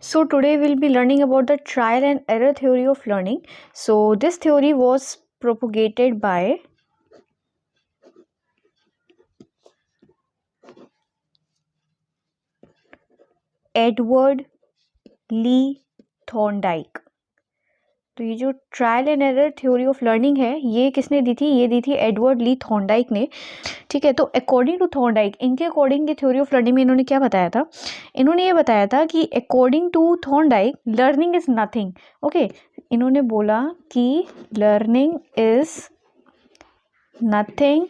So today we'll be learning about the trial and error theory of learning. So this theory was propagated by Edward Lee Thorndike. तो ये जो trial and error theory of learning है ये किसने दी थी? ये दी थी Edward Lee Thorndike ने। ठीक है, तो अकॉर्डिंग टू थॉर्नडाइक, इनके अकॉर्डिंग की थ्योरी ऑफ लर्निंग में इन्होंने क्या बताया था? इन्होंने ये बताया था कि according to Thorndike learning is nothing. Okay, इन्होंने बोला कि learning is nothing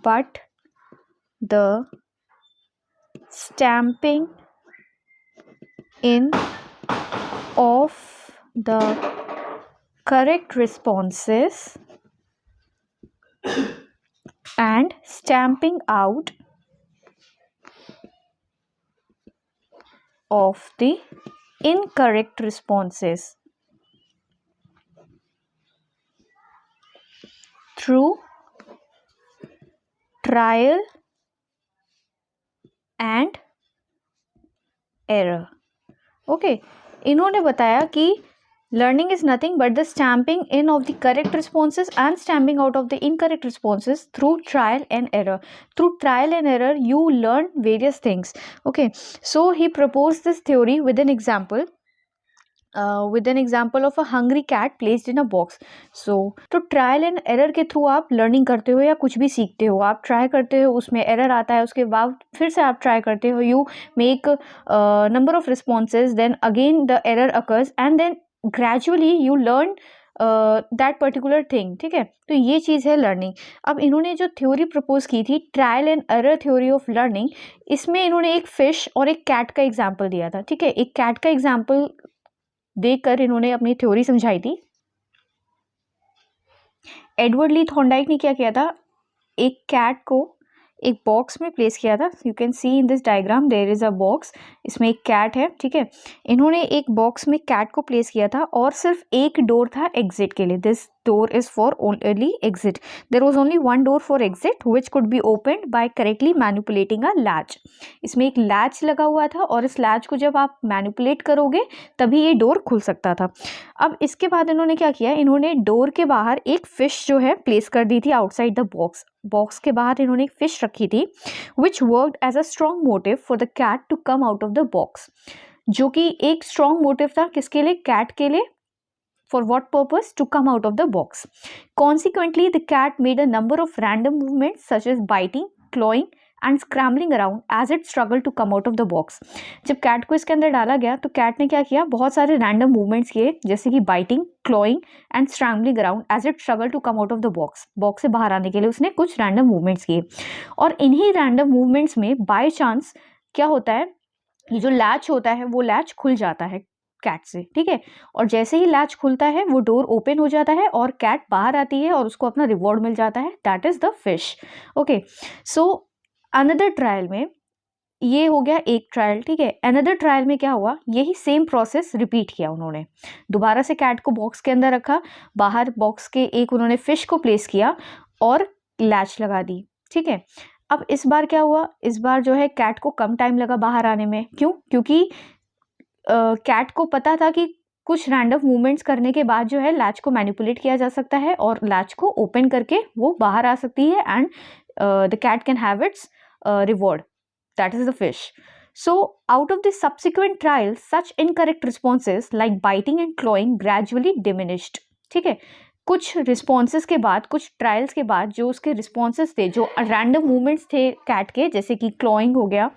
but the stamping in of the correct responses and stamping out of the incorrect responses through trial and error। Okay, इन्होंने बताया कि learning is nothing but the stamping in of the correct responses and stamping out of the incorrect responses through trial and error. Through trial and error you learn various things. Okay, so he proposed this theory with an example of a hungry cat placed in a box. So तो trial and error के through आप learning करते हो या कुछ भी सीखते हो, आप ट्राई करते हो, उसमें एरर आता है, उसके बाद फिर से आप ट्राई करते हो, you make number of responses, then again the error occurs and then gradually you learn that particular thing. ठीक है, तो ये चीज़ है लर्निंग। अब इन्होंने जो थ्योरी प्रपोज की थी trial and error theory of learning, इसमें इन्होंने एक फिश और एक कैट का एग्जाम्पल दिया था। ठीक है, एक कैट का एग्जाम्पल देकर इन्होंने अपनी थ्योरी समझाई थी। एडवर्ड ली थॉर्नडाइक ने क्या किया था? एक कैट को एक बॉक्स में प्लेस किया था। You can see in this diagram there is a box, इसमें एक कैट है। ठीक है, इन्होंने एक बॉक्स में कैट को प्लेस किया था और सिर्फ एक डोर था एग्जिट के लिए। This door is for only exit. There was only one door for exit which could be opened by correctly manipulating a latch. इसमें एक लैच लगा हुआ था और इस लैच को जब आप मैनिपुलेट करोगे तभी ये डोर खुल सकता था। अब इसके बाद इन्होंने क्या किया? इन्होंने डोर के बाहर एक फिश जो है प्लेस कर दी थी आउटसाइड द बॉक्स। बॉक्स के बाहर इन्होंने एक फिश रखी थी which worked as a strong motive for the cat to come out of the box. जो कि एक स्ट्रॉन्ग मोटिव था किसके लिए? कैट के लिए। For what purpose? To come out of the box. Consequently, the cat made a number of random movements such as biting, clawing and scrambling around as it struggled to come out of the box. जब cat को इसके अंदर डाला गया तो cat ने क्या किया? बहुत सारे रैंडम मूवमेंट्स किए, जैसे कि biting, clawing and strangling around as it struggle to come out of the box. Box से बाहर आने के लिए उसने कुछ रैंडम मूवमेंट्स किए और इन्हीं रैंडम मूवमेंट्स में बाय चांस क्या होता है? ये जो लैच होता है वो लैच खुल जाता है कैट से। ठीक है, और जैसे ही लैच खुलता है वो डोर ओपन हो जाता है और कैट बाहर आती है और उसको अपना रिवॉर्ड मिल जाता है, that is the fish. Okay, so another trial में ये हो गया एक ट्रायल। ठीक है, अनदर ट्रायल में क्या हुआ? यही सेम प्रोसेस रिपीट किया उन्होंने। दोबारा से कैट को बॉक्स के अंदर रखा, बाहर बॉक्स के एक उन्होंने फिश को प्लेस किया और लैच लगा दी। ठीक है, अब इस बार क्या हुआ? इस बार जो है कैट को कम टाइम लगा बाहर आने में। क्यों? क्योंकि कैट को पता था कि कुछ रैंडम मूवमेंट्स करने के बाद जो है लैच को मैनिपुलेट किया जा सकता है और लैच को ओपन करके वो बाहर आ सकती है and the cat can have its reward, that is the fish. So out of the subsequent trial, such incorrect responses like biting and clawing gradually diminished. ठीक है, कुछ रिस्पॉन्सेज के बाद, कुछ ट्रायल्स के बाद जो उसके रिस्पॉन्सेज थे, जो रैंडम मूवमेंट्स थे कैट के, जैसे कि क्लॉइंग हो गया,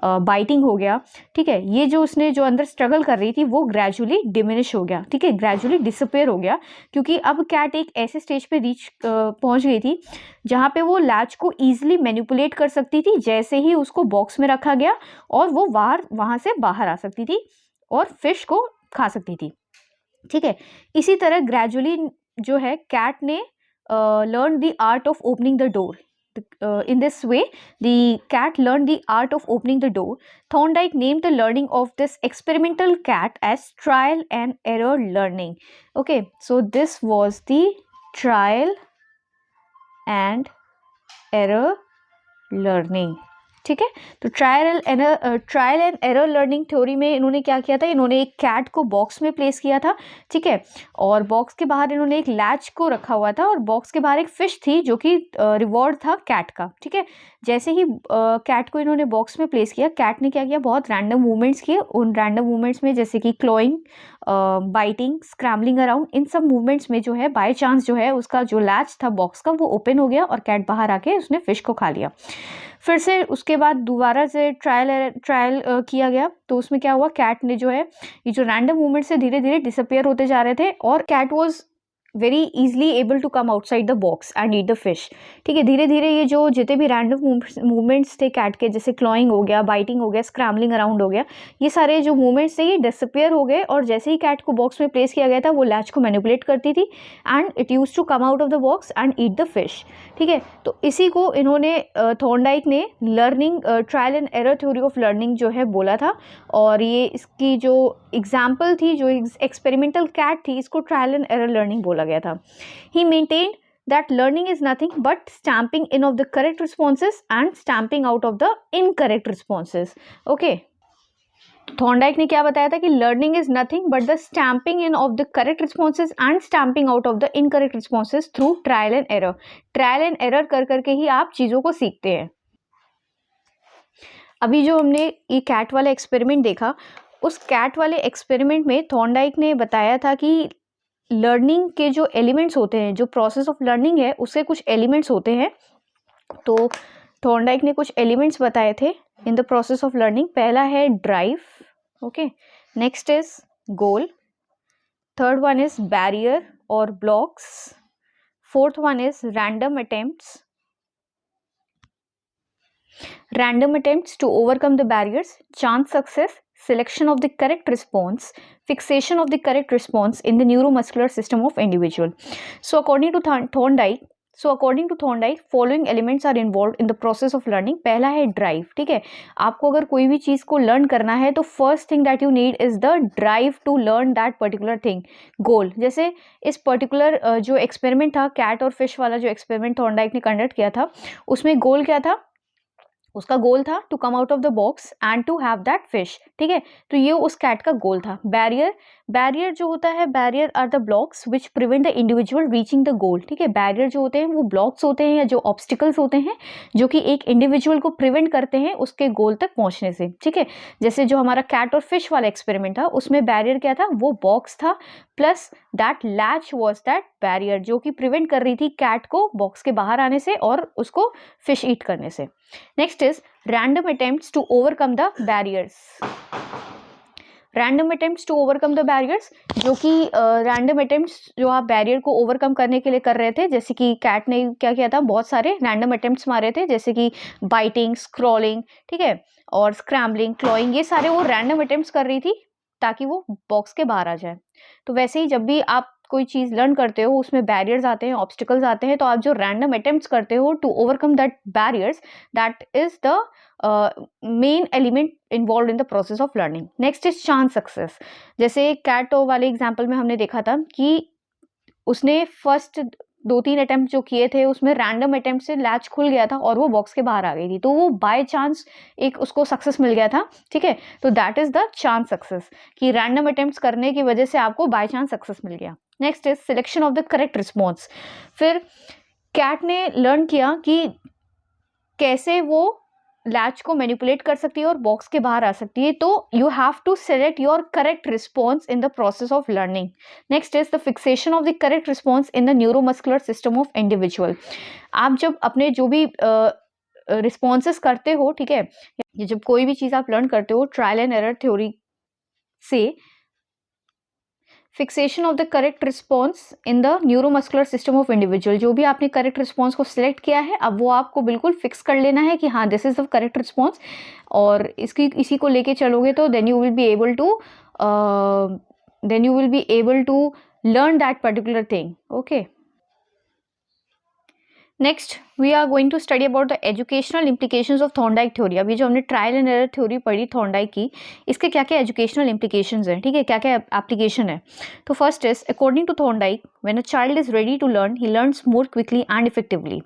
बाइटिंग हो गया, ठीक है, ये जो उसने जो अंदर स्ट्रगल कर रही थी वो ग्रेजुअली डिमिनिश हो गया। ठीक है, ग्रेजुअली डिसअपेयर हो गया क्योंकि अब कैट एक ऐसे स्टेज पे पहुंच गई थी जहाँ पे वो लैच को ईजिली मैनिपुलेट कर सकती थी जैसे ही उसको बॉक्स में रखा गया और वो वहाँ से बाहर आ सकती थी और फिश को खा सकती थी। ठीक है, इसी तरह ग्रेजुअली जो है कैट ने learn the art of opening the door. In this way, the cat learned the art of opening the door. Thorndike named the learning of this experimental cat as trial and error learning. Okay, so this was the trial and error learning. ठीक है। तो trial and error learning theory में इन्होंने क्या किया था, इन्होंने एक कैट को बॉक्स में प्लेस किया था, ठीक है, और बॉक्स के बाहर इन्होंने एक लैच को रखा हुआ था और बॉक्स के बाहर एक फिश थी जो कि रिवॉर्ड था कैट का, ठीक है। जैसे ही कैट को इन्होंने बॉक्स में प्लेस किया, कैट ने क्या किया, बहुत रैंडम मूवमेंट्स किए। उन रैंडम मूवमेंट्स में जैसे कि क्लोइंग, बाइटिंग, स्क्रैम्बलिंग अराउंड, इन सब मूवमेंट्स में जो है बाय चांस जो है उसका जो लैच था बॉक्स का वो ओपन हो गया और कैट बाहर आके उसने फिश को खा लिया। फिर से उसके बाद दोबारा से ट्रायल किया गया, तो उसमें क्या हुआ, कैट ने जो है ये जो रैंडम मूवमेंट से धीरे धीरे डिसअपियर होते जा रहे थे और cat was very easily able to come outside the box and eat the fish, ठीक है। धीरे धीरे ये जो जितने भी रैंडम मूवमेंट्स थे कैट के, जैसे क्लॉइंग हो गया, बाइटिंग हो गया, स्क्रैम्बलिंग अराउंड हो गया, ये सारे जो मूवमेंट्स थे ये डिसअपियर हो गए और जैसे ही कैट को बॉक्स में प्लेस किया गया था वो लैच को मैनिपुलेट करती थी and it use to come out of the box and eat the fish, ठीक है। तो इसी को इन्होंने थॉर्नडाइक ने learning trial and error theory of learning जो है बोला था और ये इसकी जो एग्जाम्पल थी, जो एक्सपेरिमेंटल कैट थी, इसको ट्रायल एंड एरर लर्निंग बोला गया था। ही maintained that learning is nothing but stamping in of the correct responses and stamping out of the incorrect responses. Okay. Thorndike ने क्या बताया था कि learning is nothing but the stamping in of the correct responses and stamping out of the incorrect responses through trial and error. Trial and error कर करके ही आप चीज़ों को सीखते हैं। अभी जो हमने ये कैट वाला एक्सपेरिमेंट देखा, उस कैट वाले एक्सपेरिमेंट में थॉर्नडाइक ने बताया था कि लर्निंग के जो एलिमेंट्स होते हैं, जो प्रोसेस ऑफ लर्निंग है उसके कुछ एलिमेंट्स होते हैं। तो थॉर्नडाइक ने कुछ एलिमेंट्स बताए थे in the process of learning. पहला है drive, okay, next is goal, third one is barrier और blocks, fourth one is random attempts to overcome the barriers, chance success, selection of the correct response, fixation of the correct response in the neuromuscular system of individual. So according to Thorndike, following elements are involved in the process of learning. पहला है drive, ठीक है। आपको अगर कोई भी चीज़ को learn करना है तो first thing that you need is the drive to learn that particular thing. Goal, जैसे इस पर्टिकुलर जो एक्सपेरिमेंट था, कैट और फिश वाला जो एक्सपेरिमेंट थॉर्नडाइक ने कंडक्ट किया था, उसमें गोल क्या था, उसका गोल था to come out of the box and to have that fish, ठीक है। तो ये उस कैट का गोल था। बैरियर जो होता है, barrier are the blocks which prevent the individual reaching the goal, ठीक है। बैरियर जो होते हैं वो ब्लॉक्स होते हैं या जो ऑब्स्टिकल्स होते हैं जो कि एक इंडिविजुअल को प्रिवेंट करते हैं उसके गोल तक पहुंचने से, ठीक है। जैसे जो हमारा कैट और फिश वाला एक्सपेरिमेंट था उसमें बैरियर क्या था, वो बॉक्स था plus that latch was that barrier जो कि प्रिवेंट कर रही थी कैट को बॉक्स के बाहर आने से और उसको फिश ईट करने से। Next is random attempts to overcome the barriers. Random attempts to overcome the barriers, जो कि रैंडम अटेम्प्ट्स जो आप बैरियर को ओवरकम करने के लिए कर रहे थे, जैसे कि कैट ने क्या किया था, बहुत सारे रैंडम अटेम्प्ट्स मारे थे, जैसे कि बाइटिंग, स्क्रॉलिंग, ठीक है, और स्क्रैम्बलिंग, क्लॉइंग, ये सारे वो रैंडम अटेम्प्ट्स कर रही थी ताकि वो बॉक्स के बाहर आ जाए। तो वैसे ही जब भी आप कोई चीज़ लर्न करते हो उसमें बैरियर्स आते हैं, ऑब्स्टिकल्स आते हैं, तो आप जो रैंडम अटेम्प्ट्स करते हो to overcome that barriers, that is the main element involve in the process of learning. Next is chance success. जैसे कैट वाले एग्जाम्पल में हमने देखा था कि उसने फर्स्ट 2-3 अटेम्प्ट जो किए थे उसमें रैंडम अटेम्प्ट से लैच खुल गया था और वो बॉक्स के बाहर आ गई थी, तो वो बाय चांस एक उसको सक्सेस मिल गया था, ठीक है। तो that is the chance success, कि रैंडम अटेम्प्ट्स करने की वजह से आपको बाय चांस सक्सेस मिल गया। Next is selection of the correct response. फिर कैट ने लर्न किया कि कैसे वो लैच को मैनिपुलेट कर सकती है और बॉक्स के बाहर आ सकती है, तो you have to select your correct response in the process of learning. Next is the fixation of the correct response in the neuromuscular system of individual. आप जब अपने जो भी रिस्पॉन्सेस करते हो, ठीक है, या जब कोई भी चीज़ आप लर्न करते हो ट्रायल एंड एरर थ्योरी से, fixation of the correct response in the neuromuscular system of individual, जो भी आपने करेक्ट रिस्पॉन्स को सिलेक्ट किया है अब वो आपको बिल्कुल फिक्स कर लेना है कि हाँ this is the correct response, और इसी को लेके चलोगे तो then you will be able to learn that particular thing. Okay, next we are going to study about the educational implications of Thorndike theory. अभी जो हमने ट्रायल एंड एरर थ्योरी पढ़ी थॉर्नडाइक की, इसके क्या क्या एजुकेशनल इम्प्लीकेशंस हैं, ठीक है, क्या क्या एप्लीकेशन है। तो first is according to Thorndike, when a child is ready to learn he learns more quickly and effectively.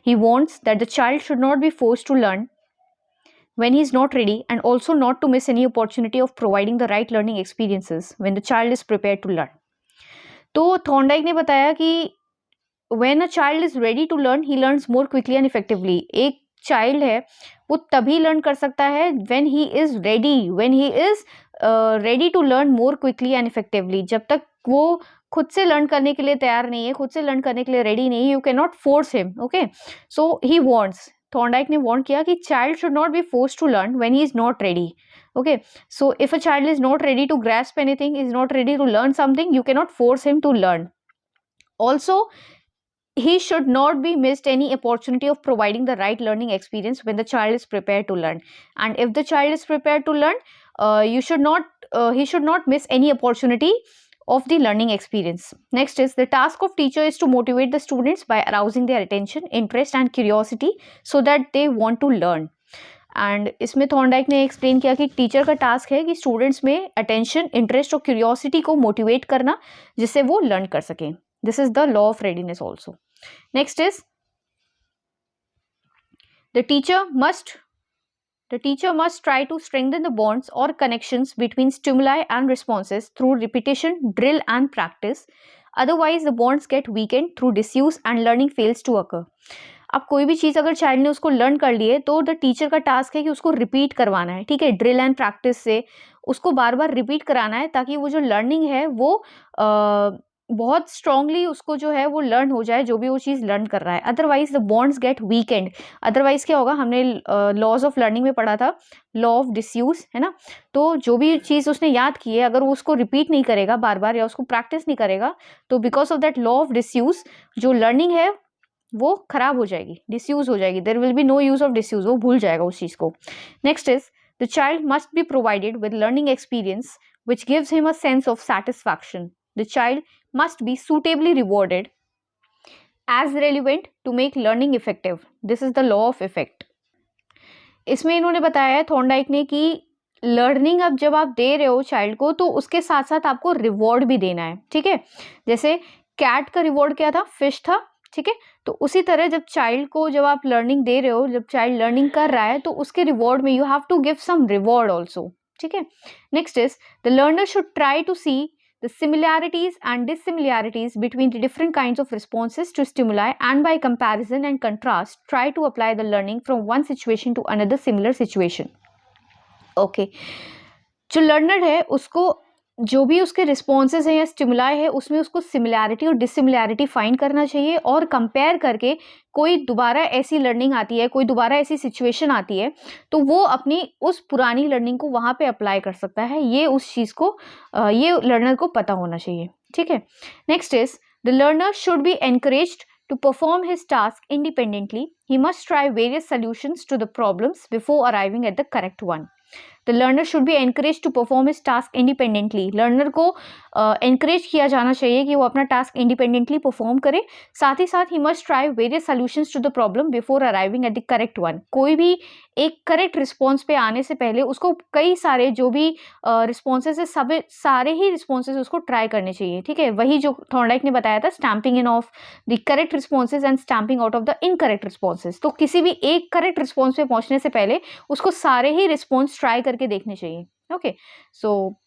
He wants that the child should not be forced to learn when he is not ready, and also not to miss any opportunity of providing the right learning experiences when the child is prepared to learn. तो Thorndike ने बताया कि when a child is ready to learn, he learns more quickly and effectively. एक child है वो तभी learn कर सकता है when he is ready to learn more quickly and effectively. जब तक वो खुद से लर्न करने के लिए तैयार नहीं है, खुद से लर्न करने के लिए रेडी नहीं है, you can not force him. Okay, so he wants, Thorndike ने वार्न किया कि child should not be force to learn when he is not ready. Okay, so if a child is not ready to grasp anything, is not ready to learn something, you cannot force him to learn. Also, he should not be missed any opportunity of providing the right learning experience when the child is prepared to learn. And if the child is prepared to learn, he should not miss any opportunity of the learning experience. Next is the task of teacher is to motivate the students by arousing their attention, interest and curiosity so that they want to learn. And इसमें Thorndike ने explain किया कि teacher का task है कि students में attention, interest और curiosity को मोटिवेट करना जिससे वो लर्न कर सकें. This is the law of readiness also. Next is the teacher must try to strengthen the bonds or connections between stimuli and responses through repetition, drill and practice. Otherwise the bonds get weakened through disuse and learning fails to occur. अब कोई भी चीज़ अगर child ने उसको learn कर ली है तो the teacher का टास्क है कि उसको रिपीट करवाना है. ठीक है, ड्रिल एंड प्रैक्टिस से उसको बार बार रिपीट कराना है ताकि वो जो लर्निंग है वो बहुत स्ट्रांगली उसको जो है वो लर्न हो जाए, जो भी वो चीज़ लर्न कर रहा है. Otherwise the bonds get weakened. Otherwise क्या होगा, हमने लॉज ऑफ लर्निंग में पढ़ा था, लॉ ऑफ डिसयूज, है ना. तो जो भी चीज़ उसने याद की है अगर वो उसको रिपीट नहीं करेगा बार बार या उसको प्रैक्टिस नहीं करेगा तो because of that law of disuse जो लर्निंग है वो खराब हो जाएगी, डिसयूज हो जाएगी. There will be no use of disuse, वो भूल जाएगा उस चीज़ को. Next is the child must be provided with learning experience which gives him a sense of satisfaction. The child must be suitably rewarded as relevant to make learning effective. This is the law of effect. इसमें इन्होंने बताया है Thorndike ने कि learning अब जब आप दे रहे हो चाइल्ड को तो उसके साथ साथ आपको रिवॉर्ड भी देना है. ठीक है, जैसे कैट का रिवॉर्ड क्या था, फिश था. ठीक है, तो उसी तरह जब चाइल्ड को जब आप लर्निंग दे रहे हो, जब चाइल्ड लर्निंग कर रहा है तो उसके रिवॉर्ड में you have to give some reward also. ठीक है, next is the learner should try to see the similarities and dissimilarities between the different kinds of responses to stimuli and by comparison and contrast try to apply the learning from one situation to another similar situation. Okay, जो learner है उसको जो भी उसके responses हैं या stimuli है उसमें उसको सिमिलैरिटी और डिसिमिलैरिटी फाइंड करना चाहिए और कंपेयर करके कोई दोबारा ऐसी लर्निंग आती है, कोई दोबारा ऐसी सिचुएशन आती है तो वो अपनी उस पुरानी लर्निंग को वहाँ पे अप्लाई कर सकता है. ये उस चीज़ को ये लर्नर को पता होना चाहिए. ठीक है, next is the learner should be encouraged to perform his task independently. He must try various solutions to the problems before arriving at the correct one. The learner should be encouraged to perform his task independently. Learner को encourage किया जाना चाहिए कि वो अपना task independently perform करे. साथ ही साथ he must try various solutions to the problem before arriving at the correct one. कोई भी एक correct response पे आने से पहले उसको कई सारे जो भी responses है सारे ही responses उसको try करने चाहिए. ठीक है, वही जो थॉर्नडाइक ने बताया था, stamping in of the correct responses and stamping out of the incorrect responses. तो किसी भी एक correct response पे पहुंचने से पहले उसको सारे ही response try करके देखने चाहिए. Okay, so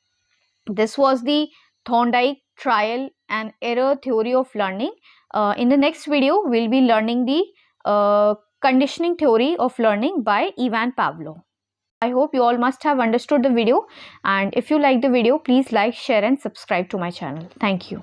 this was the Thorndike trial and error theory of learning. In the next video we'll be learning the conditioning theory of learning by Ivan Pavlov. I hope you all must have understood the video, and if you like the video please like, share and subscribe to my channel. Thank you.